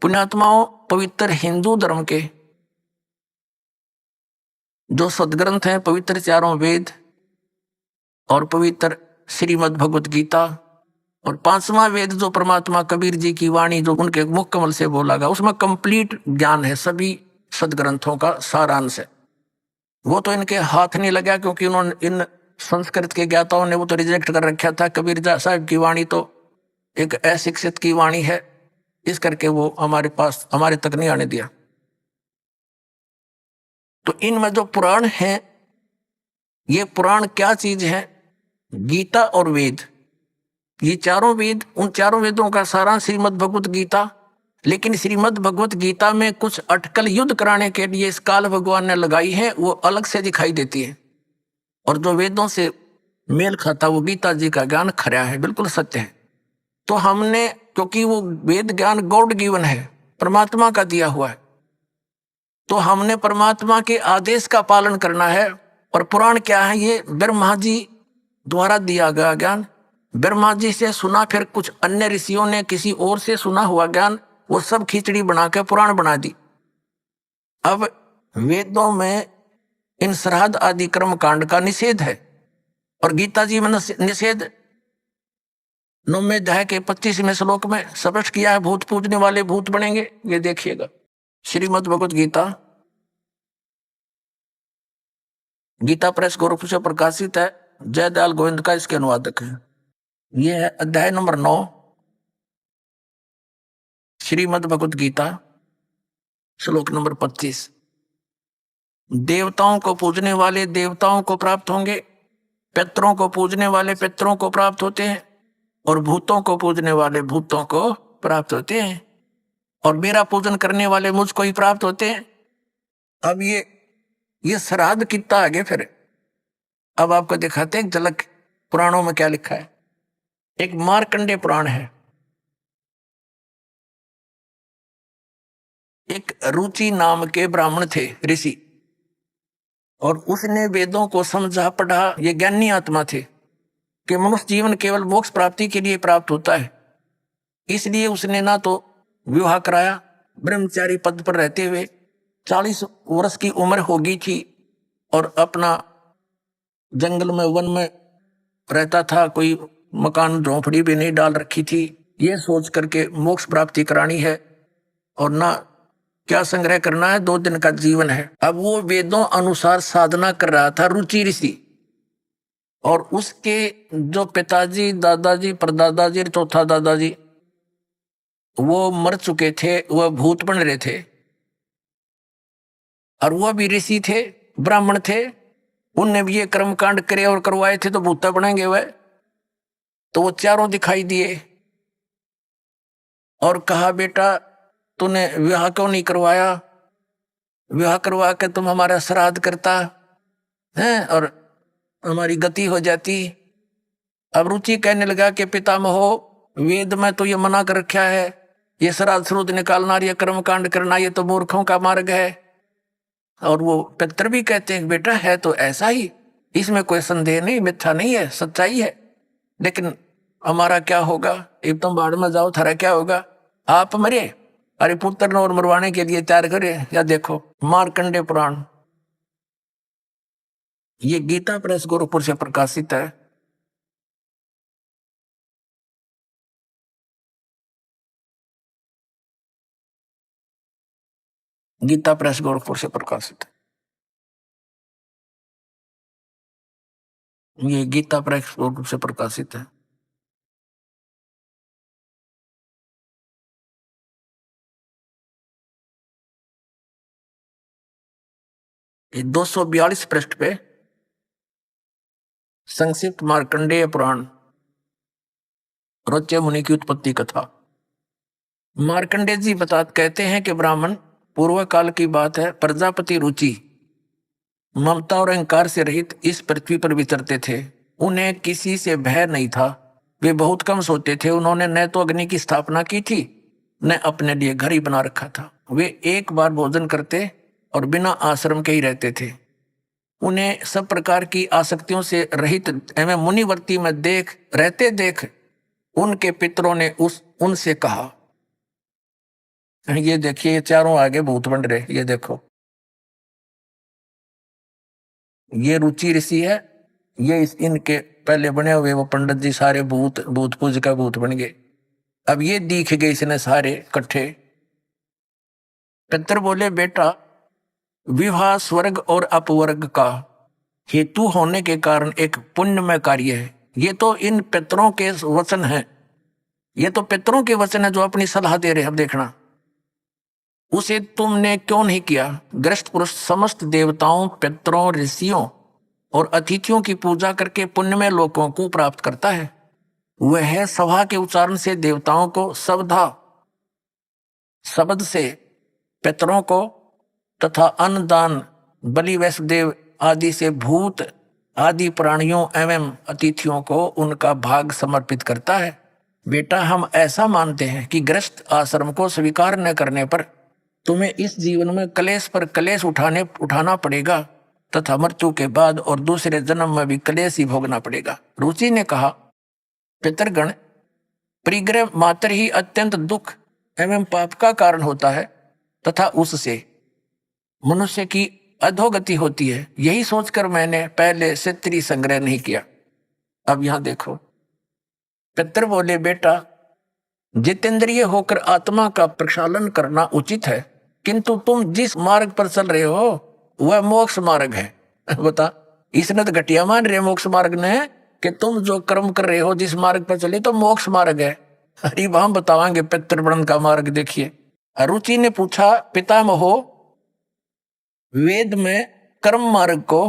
पुण्यात्माओं, पवित्र हिंदू धर्म के जो सदग्रंथ हैं, पवित्र चारों वेद और पवित्र श्रीमद् भगवत गीता और पांचवा वेद जो परमात्मा कबीर जी की वाणी जो उनके मुख कमल से बोला गया, उसमें कंप्लीट ज्ञान है, सभी सदग्रंथों का सारांश है। वो तो इनके हाथ नहीं लगा, क्योंकि उन्होंने इन संस्कृत के ज्ञाताओं ने वो तो रिजेक्ट कर रखा था। कबीर साहब की वाणी तो एक अशिक्षित की वाणी है, इस करके वो हमारे पास, हमारे तक नहीं आने दिया। तो इनमें जो पुराण है, ये पुराण क्या चीज है? गीता और वेद, ये चारों वेद, उन चारों वेदों का सारा श्रीमद् भगवत गीता। लेकिन श्रीमद् भगवत गीता में कुछ अटकल युद्ध कराने के लिए इस काल भगवान ने लगाई है, वो अलग से दिखाई देती है। और जो वेदों से मेल खाता वो गीता जी का ज्ञान खरा है, बिल्कुल सत्य है। तो हमने, क्योंकि वो वेद ज्ञान गॉड गिवन है, परमात्मा का दिया हुआ है, तो हमने परमात्मा के आदेश का पालन करना है। और पुराण क्या है? ये ब्रह्मा जी द्वारा दिया गया ज्ञान, ब्रह्मा जी से सुना, फिर कुछ अन्य ऋषियों ने किसी और से सुना हुआ ज्ञान, वो सब खिचड़ी बना के पुराण बना दी। अब वेदों में इन श्राद्ध आदि कर्म कांड का निषेध है, और गीता जी में निषेध 9वें अध्याय के 25वें श्लोक में स्पष्ट किया है, भूत पूजने वाले भूत बनेंगे। ये देखिएगा, श्रीमद् भगवत गीता, गीता प्रेस गोरखपुर से प्रकाशित है, जयदयाल गोविंद का इसके अनुवादक है। ये है अध्याय नंबर 9, श्रीमद् भगवत गीता, श्लोक नंबर 25। देवताओं को पूजने वाले देवताओं को प्राप्त होंगे, पितरों को पूजने वाले पितरों को प्राप्त होते हैं, और भूतों को पूजने वाले भूतों को प्राप्त होते हैं, और मेरा पूजन करने वाले मुझको ही प्राप्त होते हैं। अब ये श्राद्ध कितना आगे फिर अब आपको दिखाते हैं झलक पुराणों में क्या लिखा है। एक मार्कंडेय पुराण है, एक रुचि नाम के ब्राह्मण थे, ऋषि, और उसने वेदों को समझा पढ़ा। ये ज्ञानी आत्मा थे कि मनुष्य जीवन केवल मोक्ष प्राप्ति के लिए प्राप्त होता है। इसलिए उसने ना तो विवाह कराया, ब्रह्मचारी पद पर रहते हुए 40 वर्ष की उम्र हो गई थी, और अपना जंगल में, वन में रहता था, कोई मकान झोंपड़ी भी नहीं डाल रखी थी, ये सोच करके मोक्ष प्राप्ति करानी है, और ना क्या संग्रह करना है, 2 दिन का जीवन है। अब वो वेदों अनुसार साधना कर रहा था, रुचि ऋषि, और उसके जो पिताजी, दादाजी, परदादाजी, चौथा दादाजी, वो मर चुके थे, वह भूत बन रहे थे, और वह भी ऋषि थे, ब्राह्मण थे, उनने भी ये कर्म कांड करे और करवाए थे, तो भूत बनेंगे वह। तो वो चारों दिखाई दिए और कहा, बेटा तूने विवाह क्यों नहीं करवाया? विवाह करवा के तुम हमारा श्राद्ध करता है और हमारी गति हो जाती। अब रुचि कहने लगा कि पितामहो, वेद में तो ये मना कर रखा है, ये श्राद्ध श्रुद्ध निकालना, ये कर्म कांड करना, ये तो मूर्खों का मार्ग है। और वो पितर भी कहते हैं, बेटा है तो ऐसा ही, इसमें कोई संदेह नहीं, मिथ्या नहीं है, सच्चाई है। लेकिन हमारा क्या होगा? एक तुम बाढ़ में जाओ, थारा क्या होगा? आप मरे, अरे पुत्र ने और मरवाने के लिए तैयार करे। या देखो मार्कंडेय पुराण, ये गीता प्रेस गोरखपुर से प्रकाशित है। गीता प्रेस गोरखपुर से प्रकाशित है। ये गीता प्रेस गोरखपुर से प्रकाशित है। ये 242 पृष्ठ पे संक्षिप्त मार्कंडेय पुराण, रोच्य मुनि की उत्पत्ति कथा। मार्कंडेय जी कहते हैं कि ब्राह्मण, पूर्व काल की बात है, प्रजापति रुचि ममता और अहंकार से रहित इस पृथ्वी पर विचरते थे। उन्हें किसी से भय नहीं था, वे बहुत कम सोते थे। उन्होंने न तो अग्नि की स्थापना की थी, न अपने लिए घर ही बना रखा था। वे एक बार भोजन करते और बिना आश्रम के ही रहते थे। उन्हें सब प्रकार की आसक्तियों से रहित एवं मुनिवर्ती में देख उनके पितरों ने उनसे कहा, ये देखिए, ये चारों आगे भूत बन रहे, ये देखो। ये रुचि ऋषि है, ये इनके पहले बने हुए वो पंडित जी सारे भूत, भूत पूज का भूत बन गए। अब ये दिख गए इसने सारे इकट्ठे। पितर बोले, बेटा विवाह स्वर्ग और अपवर्ग का हेतु होने के कारण एक पुण्यमय कार्य है। ये तो इन पितरों के वचन हैं, ये तो पितरों के वचन है जो अपनी सलाह दे रहे हैं। अब देखना, उसे तुमने क्यों नहीं किया? ग्रस्त पुरुष समस्त देवताओं, पितरों, ऋषियों और अतिथियों की पूजा करके पुण्यमय लोकों को प्राप्त करता है। वह सभा के उच्चारण से देवताओं को, शब्द से पितरों को तथा अन्नदान, बलि, वैष्णदेव आदि से भूत आदि प्राणियों एवं अतिथियों को उनका भाग समर्पित करता है। बेटा, हम ऐसा मानते हैं कि गृहस्थ आश्रम को स्वीकार न करने पर तुम्हें इस जीवन में क्लेश पर क्लेश उठाना पड़ेगा तथा मृत्यु के बाद और दूसरे जन्म में भी क्लेश ही भोगना पड़ेगा। रुचि ने कहा, पितरगण, परिग्रह मात्र ही अत्यंत दुख एवं पाप का कारण होता है तथा उससे मनुष्य की अधोगति होती है। यही सोचकर मैंने पहले से स्त्री संग्रह नहीं किया। अब यहां देखो, पितर बोले, बेटा जितेंद्रिय होकर आत्मा का प्रक्षालन करना उचित है, किंतु तुम जिस मार्ग पर चल रहे हो वह मोक्ष मार्ग है। बता, इसने तो घटिया मान रहे मोक्ष मार्ग ने, कि तुम जो कर्म कर रहे हो जिस मार्ग पर चले तो मोक्ष मार्ग है। अरे हम बतावांगे पितृवर्ण का मार्ग। देखिए, रुचि ने पूछा, पितामहो, वेद में कर्म मार्ग को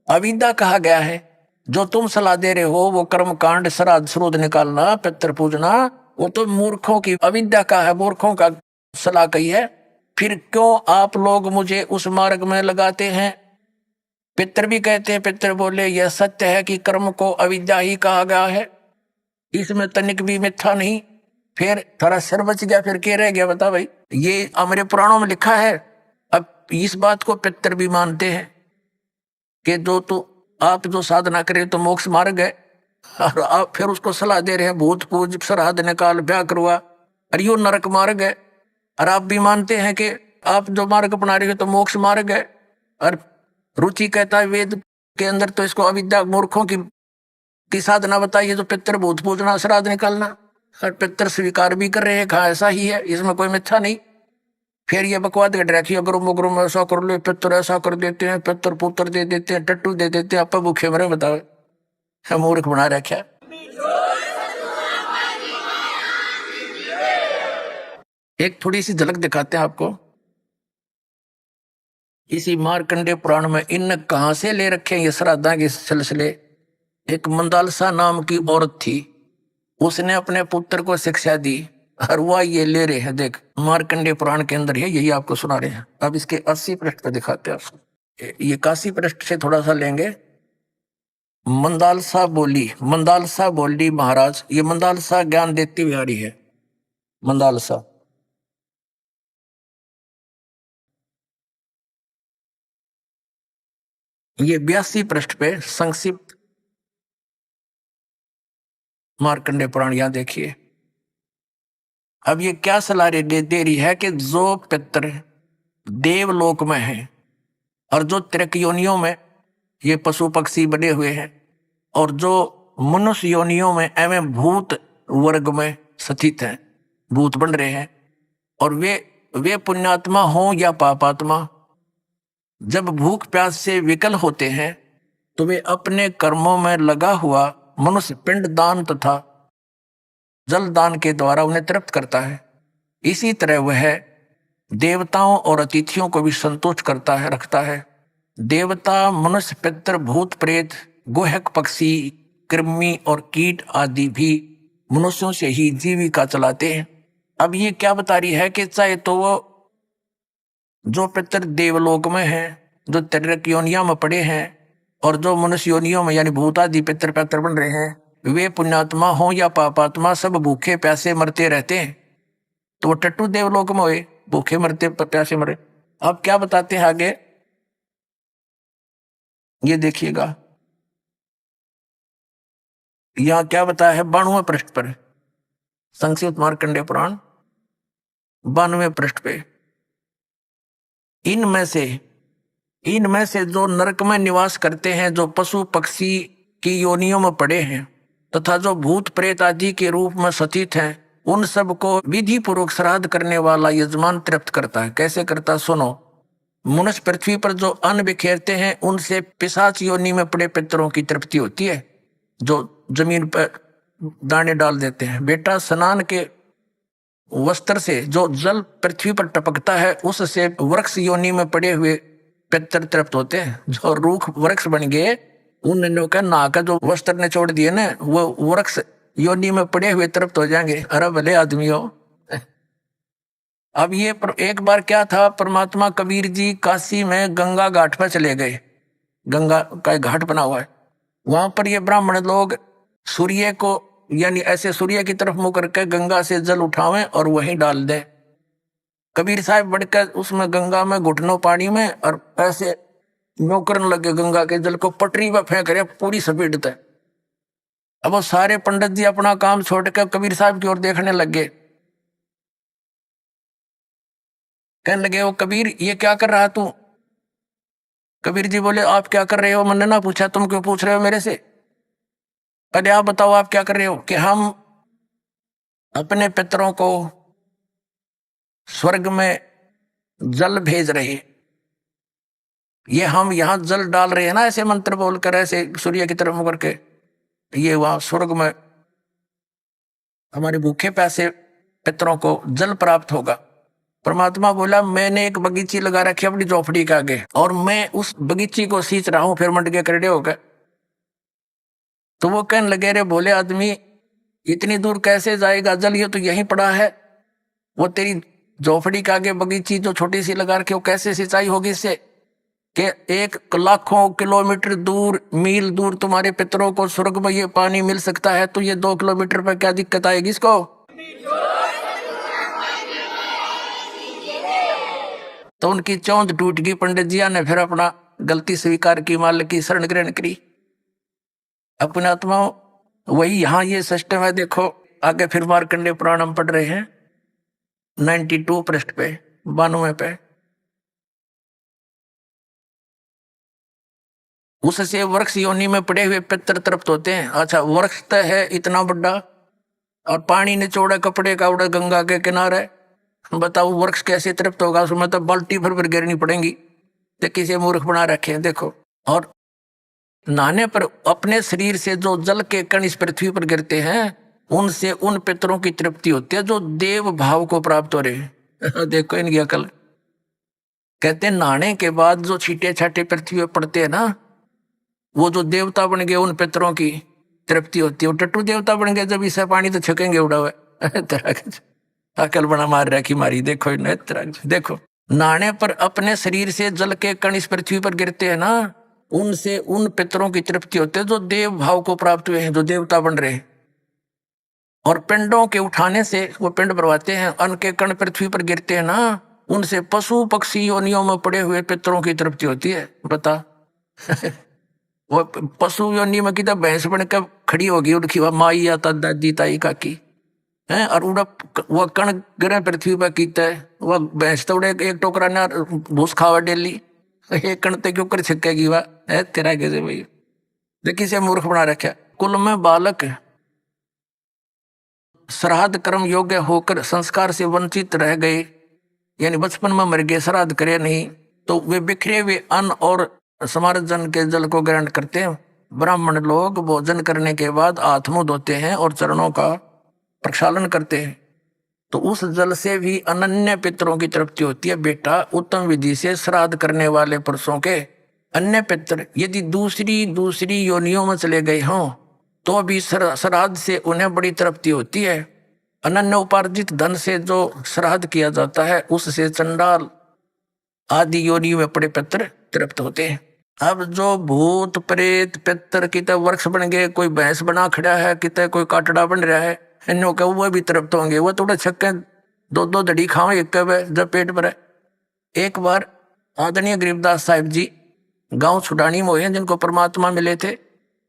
अविद्या कहा गया है। जो तुम सलाह दे रहे हो वो कर्म कांड, श्राद्ध श्रोध निकालना, पितृ पूजना, वो तो मूर्खों की अविद्या का है, मूर्खों का सलाह कही है। फिर क्यों आप लोग मुझे उस मार्ग में लगाते हैं? पितर भी कहते हैं। पितर बोले, यह सत्य है कि कर्म को अविद्या ही कहा गया है, इसमें तनिक भी मिथ्या नहीं। फिर थोड़ा सिर बच गया, फिर क्या रह गया? बता भाई, ये हमारे पुराणों में लिखा है। अब इस बात को पितर भी मानते हैं कि जो तो आप जो साधना करे तो मोक्ष मार्ग है, और आप फिर उसको सलाह दे रहे हैं भूत पूज, श्राद्ध निकाल, ब्याह करवा, और यो नरक मार्ग है। और आप भी मानते हैं कि आप जो मार्ग अपना रहे हो तो मोक्ष मार्ग है। और रुचि कहता है वेद के अंदर तो इसको अविद्या मूर्खों की साधना बताइए, तो पितर भूत पूजना, श्राद्ध निकालना, और पितर स्वीकार भी कर रहे हैं, कहा ऐसा ही है, इसमें कोई मिथ्या नहीं। फिर ये बकवाद कट रखी, अगर मुगरुम ऐसा कर लो, पितर ऐसा कर देते हैं, पितर पुत्र दे देते हैं, टट्टू दे देते हैं, आप भूखे मरे। बताओ, मूर्ख बना रखा। एक थोड़ी सी झलक दिखाते हैं आपको इसी मार्कंडे पुराण में। इन कहां से ले रखे ये श्राद्धा के सिलसिले? एक मंदालसा नाम की औरत थी, उसने अपने पुत्र को शिक्षा दी, और वह ये ले रहे हैं। देख, मार्कंडे पुराण के अंदर है, यही आपको सुना रहे हैं। अब इसके 80 पृष्ठ पे दिखाते हैं आपको, ये 81 पृष्ठ से थोड़ा सा लेंगे। मंदालसा बोली, महाराज, ये मंदालसा ज्ञान देती हुई आ रही है। मंदालसा, ये 82 पृष्ठ पे संक्षिप्त मार्कंडे पुराण, यहां देखिए। अब ये क्या सलाह दे रही है कि जो पितर देवलोक में है और जो त्रिक योनियों में ये पशु पक्षी बने हुए हैं, और जो मनुष्य योनियों में एवं भूत वर्ग में स्थित हैं, भूत बन रहे हैं, और वे पुण्यात्मा हो या पापात्मा, जब भूख प्यास से विकल होते हैं तो वे अपने कर्मों में लगा हुआ मनुष्य पिंड दान तथा जल दान के द्वारा उन्हें तृप्त करता है। इसी तरह वह देवताओं और अतिथियों को भी संतुष्ट करता है, रखता है। देवता, मनुष्य, पितर, भूत, प्रेत, गुहक, पक्षी, कृमि और कीट आदि भी मनुष्यों से ही जीविका चलाते हैं। अब ये क्या बता रही है कि चाहे तो वो जो पितर देवलोक में है, जो त्रिक योनिया में पड़े हैं, और जो मनुष्य योनियों में यानी भूत आदि पितर पैतर बन रहे हैं, वे पुण्यात्मा हो या पापात्मा, सब भूखे प्यासे मरते रहते हैं। तो वो टट्टू देवलोक में हुए, भूखे मरते प्यासे मरे। अब क्या बताते हैं आगे, ये देखिएगा, यहां क्या बताया है 92वें पृष्ठ पर, संक्षिप्त मार्कंडेय पुराण 92 पृष्ठ पे। इनमें से जो नरक में निवास करते हैं, जो पशु पक्षी की योनियों में पड़े हैं तथा जो भूत प्रेत आदि के रूप में सतीत हैं, उन सब को विधि पूर्वक श्राद्ध करने वाला यजमान तृप्त करता है। कैसे करता, सुनो। मनुष्य पृथ्वी पर जो अन्न बिखेरते हैं उनसे पिशाच योनि में पड़े पितरों की तृप्ति होती है, जो जमीन पर दाने डाल देते हैं। बेटा, स्नान के वस्त्र से जो जल पृथ्वी पर टपकता है उससे वृक्ष योनि में पड़े हुए पितर तृप्त होते हैं। जो रूख वृक्ष बन गए उन का नहा का जो वस्त्र ने छोड़ दिए ना, वो वृक्ष योनि में पड़े हुए तृप्त हो जाएंगे। अरे भले आदमी हो। अब ये एक बार क्या था, परमात्मा कबीर जी काशी में गंगा घाट पर चले गए। गंगा का घाट बना हुआ है, वहां पर ये ब्राह्मण लोग सूर्य को यानी ऐसे सूर्य की तरफ मुंह करके गंगा से जल उठावें और वहीं डाल दें। कबीर साहब बढ़कर उसमें गंगा में घुटनों पानी में और ऐसे नौकरन लगे गंगा के जल को, पटरी पर फेंक रहे पूरी स्पीड तक। अब वो सारे पंडित जी अपना काम छोड़कर कबीर साहब की ओर देखने लगे। कहने लगे, वो कबीर ये क्या कर रहा तू? कबीर जी बोले, आप क्या कर रहे हो? मैंने ना पूछा, तुम क्यों पूछ रहे हो मेरे से? पहले आप बताओ आप क्या कर रहे हो? कि हम अपने पितरों को स्वर्ग में जल भेज रहे, ये हम यहां जल डाल रहे हैं ना, ऐसे मंत्र बोलकर ऐसे सूर्य की तरफ मुकर के, ये वहां स्वर्ग में हमारे भूखे प्यासे पितरों को जल प्राप्त होगा। परमात्मा बोला, मैंने एक बगीची लगा रखी अपनी झोपड़ी के आगे और मैं उस बगीची को सींच रहा हूं, फिर मंड के करड़े होकर। तो वो कहने लगे, रे भोले आदमी, इतनी दूर कैसे जाएगा जल? ये तो यहीं पड़ा है। वो तेरी झोपड़ी के आगे बगीची जो छोटी सी लगा रखी, वो कैसे सिंचाई होगी इससे? कि एक लाखों किलोमीटर दूर, मील दूर तुम्हारे पितरों को स्वर्ग में ये पानी मिल सकता है, तो ये 2 किलोमीटर पर क्या दिक्कत आएगी इसको? तो उनकी चौंध टूट गई। पंडित जिया ने फिर अपना गलती स्वीकार की, मालिक की शरण ग्रहण करी। अपने आत्मा वही यहां ये सिस्टम है। देखो आगे फिर मार्कंडेय पुराण हम पढ़ रहे हैं 92 पृष्ठ पे, 92 पे। उससे वृक्ष योनि में पड़े हुए पितर तृप्त होते हैं। अच्छा, वृक्ष तो है इतना बड़ा और पानी निचोड़ा कपड़े का उड़ा गंगा के किनारे, बताओ वृक्ष कैसे तृप्त होगा? उसमें तो बाल्टी भर गिरनी पड़ेगी। तो किसी मूर्ख बना रखे हैं। देखो, और नहाने पर अपने शरीर से जो जल के कण इस पृथ्वी पर गिरते हैं उनसे उन पितरों की तृप्ति होती है जो देव भाव को प्राप्त हो रहे हैं। देखो इनकी अकल। कहते हैं नहाने के बाद जो छीटे छाटे पृथ्वी पर पड़ते हैं ना, वो जो देवता बन गए उन पितरों की तृप्ति होती है। वो टट्टू देवता बन गए जब इसे पानी तो छकेंगे उड़ा हुआ। अकल बना मार रखी मारी। देखो देखो, नहाने पर अपने शरीर से जल के कण इस पृथ्वी पर गिरते हैं ना, उनसे उन पितरों की तृप्ति होती है जो देव भाव को प्राप्त हुए हैं, जो देवता बन रहे हैं। और पिंडों के उठाने से वो पिंड भरवाते हैं, अन्न के कण पृथ्वी पर गिरते हैं ना, उनसे पशु पक्षी योनियों में पड़े हुए पितरों की तृप्ति होती है। बता वो पशु योनि में कितना भैंस बनकर खड़ी होगी, उनकी वह माई या दादी ताई काकी है, और उड़ा वह कण गिरे पृथ्वी पर कीता है। वह भैंस तो उड़े एक टोकरा ना भूस खावा डेली, एक कण ते क्यों कर छिकेगी वह है तेरा कैसे भाई? देखिए से मूर्ख बना रखा। कुल में बालक श्राद्ध कर्म योग्य होकर संस्कार से वंचित रह गए, यानी बचपन में मर गए, श्राद्ध करे नहीं, तो वे बिखरे हुए अन्न और समार्जन के जल को ग्रहण करते हैं। ब्राह्मण लोग भोजन करने के बाद हाथ मुंह धोते हैं और चरणों का प्रक्षालन करते हैं, तो उस जल से भी अनन्य पितरों की तृप्ति होती है। बेटा, उत्तम विधि से श्राद्ध करने वाले पुरुषों के अन्य पितर यदि दूसरी योनियों में चले गए हों तो भी श्राद्ध से उन्हें बड़ी तृप्ति होती है। अनन्य उपार्जित धन से जो श्राद्ध किया जाता है उससे चंडाल आदि योनि में पड़े पितर तृप्त होते हैं। अब जो भूत प्रेत पितर कितने वृक्ष बन गए, कोई भैंस बना खड़ा है, कितने कोई काटड़ा बन रहा है, इन्हों का वो भी तृप्त होंगे। वो थोड़े छक्के 2-2 दड़ी खाओ एक जब पेट भरे। एक बार आदरणीय गरीबदास साहिब जी गांव छुडानी में हुए, जिनको परमात्मा मिले थे,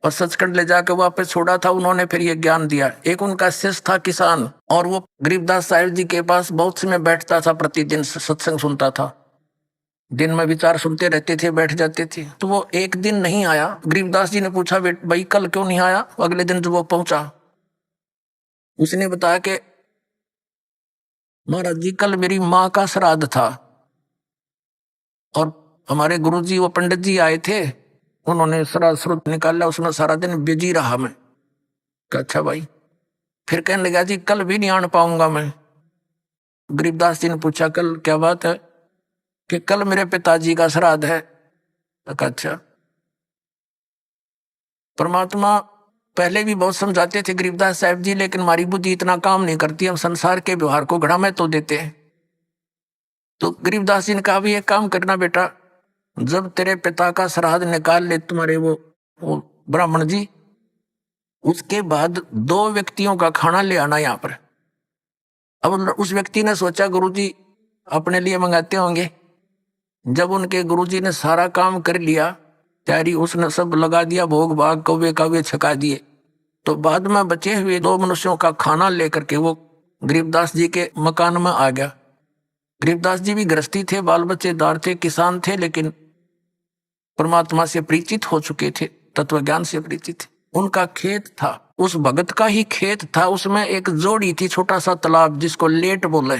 और सचखंड ले जाकर वापस छोड़ा था उन्होंने, फिर ये ज्ञान दिया। एक उनका शिष्य था किसान, और वो गरीबदास साहिब जी के पास बहुत समय बैठता था, प्रतिदिन सत्संग सुनता था, दिन में विचार सुनते रहते थे, बैठ जाते थे। तो वो एक दिन नहीं आया। गरीबदास जी ने पूछा, भाई कल क्यों नहीं आया? अगले दिन जब वो पहुंचा, उसने बताया कि महाराज जी कल मेरी माँ का श्राद्ध था, और हमारे गुरुजी वो पंडित जी आए थे, उन्होंने श्राद्ध श्रुत निकाला, उसमें सारा दिन बिजी रहा मैं। कहा अच्छा भाई। फिर कहने लगा जी कल भी नहीं आन पाऊंगा मैं। गरीबदास जी ने पूछा कल क्या बात है? कि कल मेरे पिताजी का श्राद्ध है। कहा अच्छा। परमात्मा पहले भी बहुत समझाते थे गरीबदास साहब जी, लेकिन हमारी बुद्धि इतना काम नहीं करती, हम संसार के व्यवहार को घड़ा में तो देते हैं। तो गरीबदास जी ने कहा भी एक काम करना बेटा, जब तेरे पिता का श्राद्ध निकाल ले तुम्हारे वो ब्राह्मण जी, उसके बाद 2 व्यक्तियों का खाना ले आना यहाँ पर। अब उस व्यक्ति ने सोचा गुरुजी अपने लिए मंगाते होंगे। जब उनके गुरुजी ने सारा काम कर लिया, तैयारी उसने सब लगा दिया, भोग भाग कौवे कौवे छका दिए, तो बाद में बचे हुए 2 मनुष्यों का खाना लेकर के वो गरीबदास जी के मकान में आ गया। गरीबदास जी भी गृहस्थी थे, बाल बच्चेदार थे, किसान थे, लेकिन परमात्मा से परिचित हो चुके थे, तत्व ज्ञान से परिचित थे। उनका खेत था, उस भगत का ही खेत था, उसमें एक जोड़ी थी, छोटा सा तालाब जिसको लेट बोले।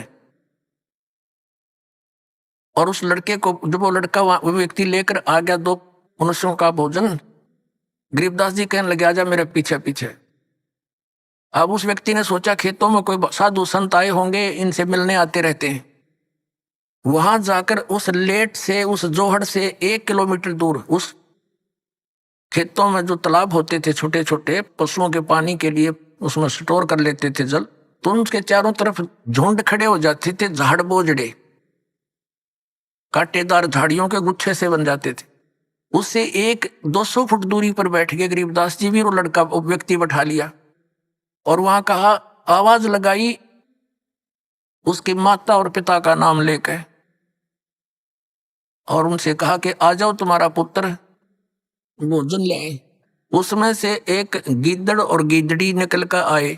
और उस लड़के को, जब वो लड़का वो व्यक्ति लेकर आ गया 2 मनुष्यों का भोजन, गरीबदास जी कहने लगे आजा मेरे पीछे पीछे। अब उस व्यक्ति ने सोचा खेतों में कोई साधु संत आए होंगे, इनसे मिलने आते रहते हैं। वहां जाकर उस लेट से, उस जोहड़ से 1 किलोमीटर दूर, उस खेतों में जो तालाब होते थे छोटे छोटे, पशुओं के पानी के लिए उसमें स्टोर कर लेते थे जल, तो उनके चारों तरफ झुंड खड़े हो जाते थे, झाड़ बोझड़े, कांटेदार झाड़ियों के गुच्छे से बन जाते थे। उससे 100-200 फुट दूरी पर बैठ के गरीबदास जी भी वो लड़का व्यक्ति बैठा लिया, और वहां कहा, आवाज लगाई उसकी माता और पिता का नाम लेकर, और उनसे कहा कि आ जाओ तुम्हारा पुत्र भोजन ले आए। उसमें से एक गीदड़ और गीदड़ी निकल कर आए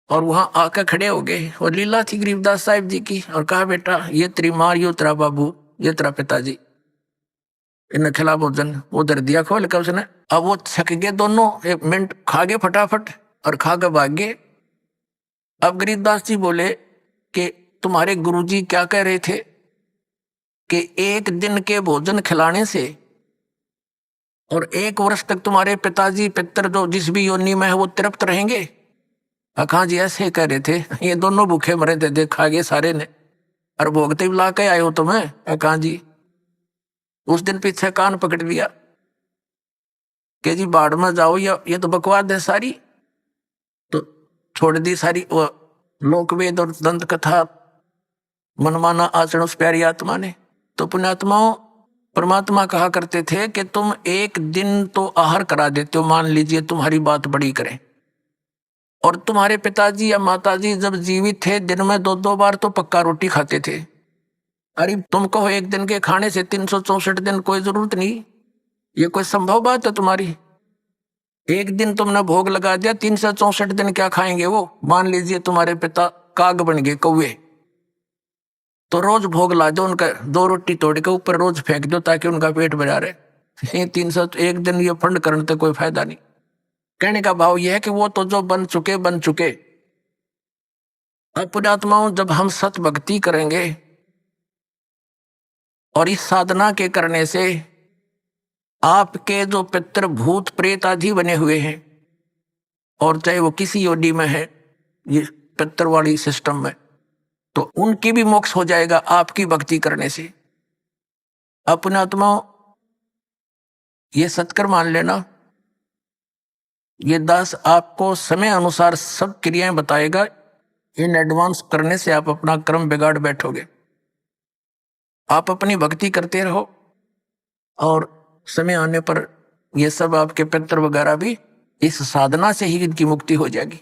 और वहां आकर खड़े हो गए, और लीला थी गरीबदास साहिब जी की, और कहा बेटा ये तेरी माँ, यो तेरा बाबू, ये तेरा पिताजी, इन्हें खिला भोजन। उधर दिया खोल कर उसने। अब वो छक गए दोनों, 1 मिनट खा गए फटाफट और खा कर भाग गए। अब गरीबदास जी बोले कि तुम्हारे गुरुजी क्या कह रहे थे कि 1 दिन के भोजन खिलाने से और 1 वर्ष तक तुम्हारे पिताजी पितर जो जिस भी योनि में है वो तृप्त रहेंगे। अखा जी ऐसे कह रहे थे, ये दोनों भूखे मरे थे, देखा गए सारे ने, और भोगते भी ला के आए हो तुम्हें। अखा जी उस दिन पीछे कान पकड़ लिया कि जी बाढ़ में जाओ, या ये तो बकवाद है सारी। तो छोड़ दी सारी वो लोकवेद और दंत कथा, मनमाना आचरण उस प्यारी आत्मा ने। तो पुण्यात्माओं, परमात्मा कहा करते थे कि तुम 1 दिन तो आहार करा देते हो, मान लीजिए तुम्हारी बात बड़ी करें, और तुम्हारे पिताजी या माताजी जब जीवित थे दिन में 2-2 बार तो पक्का रोटी खाते थे। अरे तुम कहो 1 दिन के खाने से 364 दिन कोई जरूरत नहीं, ये कोई संभव बात है तुम्हारी? 1 दिन तुमने भोग लगा दिया, 364 दिन क्या खाएंगे वो? मान लीजिए तुम्हारे पिता काग बन गए, कौवे, तो रोज भोग ला दो उनका, 2 रोटी तोड़ के ऊपर रोज फेंक दो ताकि उनका पेट भरा रहे। ये 301 दिन ये फंड करने से कोई फायदा नहीं। कहने का भाव यह है कि वो तो जो बन चुके बन चुके। अब पुण्यात्माओं, जब हम सत भक्ति करेंगे और इस साधना के करने से आपके जो पितृ भूत प्रेत आदि बने हुए हैं, और चाहे वो किसी योनि में है ये पितृ वाली सिस्टम में, तो उनकी भी मोक्ष हो जाएगा आपकी भक्ति करने से। अब पुण्यात्माओं, ये सत्कर मान लेना, ये दास आपको समय अनुसार सब क्रियाएं बताएगा। इन एडवांस करने से आप अपना क्रम बिगाड़ बैठोगे। आप अपनी भक्ति करते रहो, और समय आने पर ये सब आपके पितर वगैरह भी इस साधना से ही इनकी मुक्ति हो जाएगी।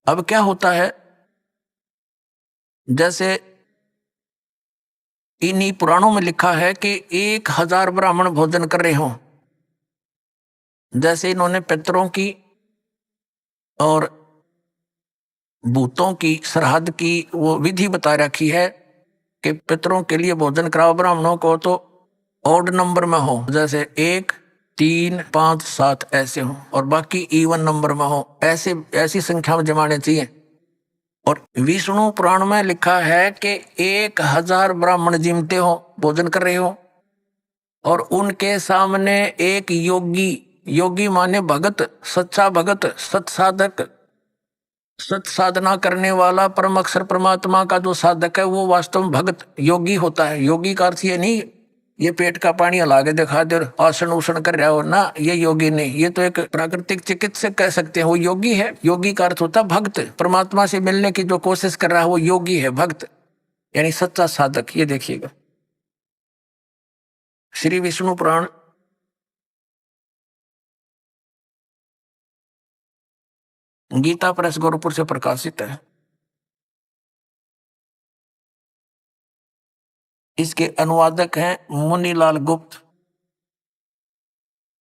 अब क्या होता है, जैसे इन्हीं पुराणों में लिखा है कि 1000 ब्राह्मण भोजन कर रहे हों, जैसे इन्होंने पितरों की और भूतों की श्राद्ध की वो विधि बता रखी है कि पितरों के लिए भोजन कराओ ब्राह्मणों को तो ऑड नंबर में हो, जैसे 1, 3, 5, 7 ऐसे हो, और बाकी इवन नंबर में हो, ऐसे ऐसी संख्या में जमाने चाहिए। और विष्णु पुराण में लिखा है कि 1000 ब्राह्मण जिमते हो, भोजन कर रहे हो, और उनके सामने एक योगी, योगी माने भगत, सच्चा भगत, सत्साधक, सत साधना करने वाला, परम अक्षर परमात्मा का जो साधक है वो वास्तव में भगत योगी होता है। योगी का अर्थ ये नहीं ये पेट का पानी हला के दिखा दे और आसन उसन कर रहा हो ना, ये योगी नहीं, ये तो एक प्राकृतिक चिकित्सक कह सकते हैं, वो योगी है। योगी का अर्थ होता है भक्त, परमात्मा से मिलने की जो कोशिश कर रहा है वो योगी है, भक्त यानी सच्चा साधक। ये देखिएगा श्री विष्णु पुराण गीता प्रेस गोरखपुर से प्रकाशित है। इसके अनुवादक हैं मुनीलाल गुप्त।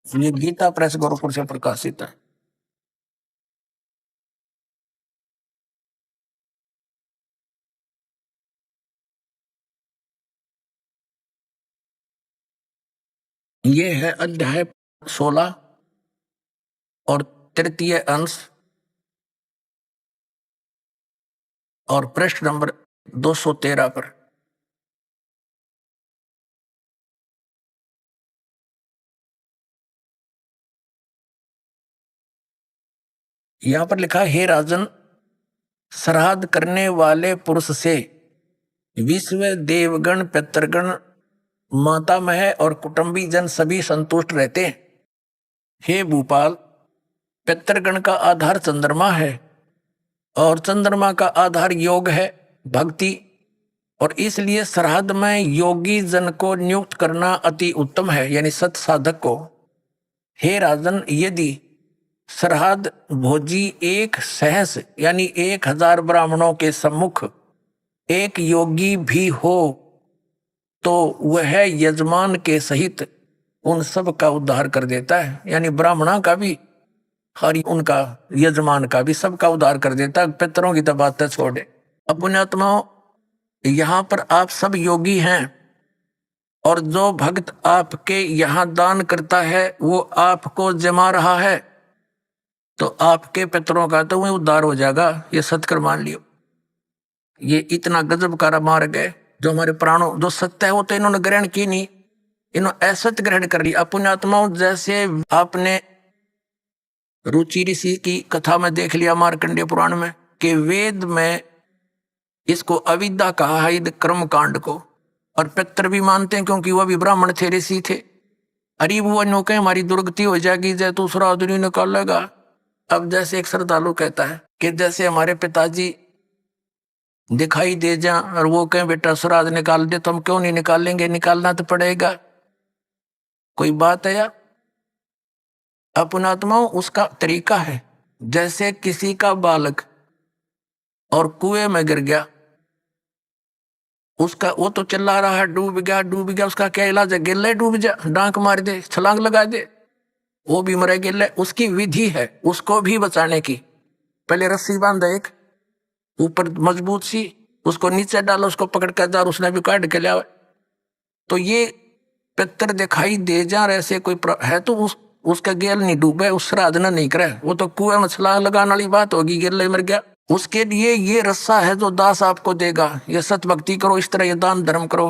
ये गीता प्रेस गोरखपुर से प्रकाशित है। ये है अध्याय 16 और तृतीय अंश और पृष्ठ नंबर 213 पर। यहां पर लिखा है, हे राजन, श्राद्ध करने वाले पुरुष से विश्व देवगण, पितरगण, मातामह और कुटुंबी जन सभी संतुष्ट रहते हैं। हे भूपाल, पितरगण का आधार चंद्रमा है और चंद्रमा का आधार योग है, भक्ति, और इसलिए श्राद्ध में योगी जन को नियुक्त करना अति उत्तम है, यानी सत साधक को। हे राजन, यदि श्राद्ध भोजी एक सहस यानी 1000 ब्राह्मणों के सम्मुख एक योगी भी हो तो वह यजमान के सहित उन सब का उद्धार कर देता है, यानी ब्राह्मणों का भी और उनका यजमान का भी, सबका उद्धार कर देता है। पितरों की तो बात छोड़े। अब पुण्यात्माओं, यहाँ पर आप सब योगी हैं और जो भक्त आपके यहाँ दान करता है वो आपको जमा रहा है, तो आपके पितरों का तो वही उद्धार हो जाएगा। ये सत्कर मान लियो। ये इतना गजब का मार्ग है जो हमारे प्राणों, जो सत्य है वो तो इन्होंने ग्रहण की नहीं, इन्होंने असत्य ग्रहण कर लिया। पुण्यात्माओं, जैसे आपने रुचि ऋषि की कथा में देख लिया मार्कंडेय पुराण में कि वेद में इसको अविद्या कहा है, कर्म कांड को, और पितर भी मानते हैं क्योंकि वह भी ब्राह्मण थे, ऋषि थे। अरे वो नो के हमारी दुर्गति हो जाएगी, जय दूसरा आदमी निकालेगा। अब जैसे एक श्रद्धालु कहता है कि जैसे हमारे पिताजी दिखाई दे जा और वो कहें बेटा श्राद्ध निकाल दे, तो हम क्यों नहीं निकालेंगे, निकालना तो पड़ेगा। कोई बात है यार? अपनात्माओं, उसका तरीका है। जैसे किसी का बालक और कुएं में गिर गया, उसका वो तो चिल्ला रहा है डूब गया डूब गया, उसका क्या इलाज है? गिल्ले डूब जा, डांक मार दे, छलांग लगा दे, वो भी मरे गिल्ले। उसकी विधि है उसको भी बचाने की। पहले रस्सी बांध एक ऊपर मजबूत सी, उसको नीचे डालो, उसको पकड़ कर जा, उसने भी काट के लिया। तो ये पितर दिखाई दे जा ऐसे कोई है तो उसका गेल नहीं डूबे, उस श्राद्ध न नहीं करे, वो तो कुएं में छलांग लगाने वाली बात होगी, गिल्ले मर गया। उसके लिए ये रस्सा है जो दास आपको देगा। ये सत भक्ति करो, इस तरह ये दान धर्म करो,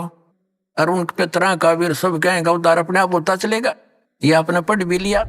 और उन पितरा का भी सब कहेगा उद्धार अपने आप होता चलेगा। ये आपने पढ़ भी लिया।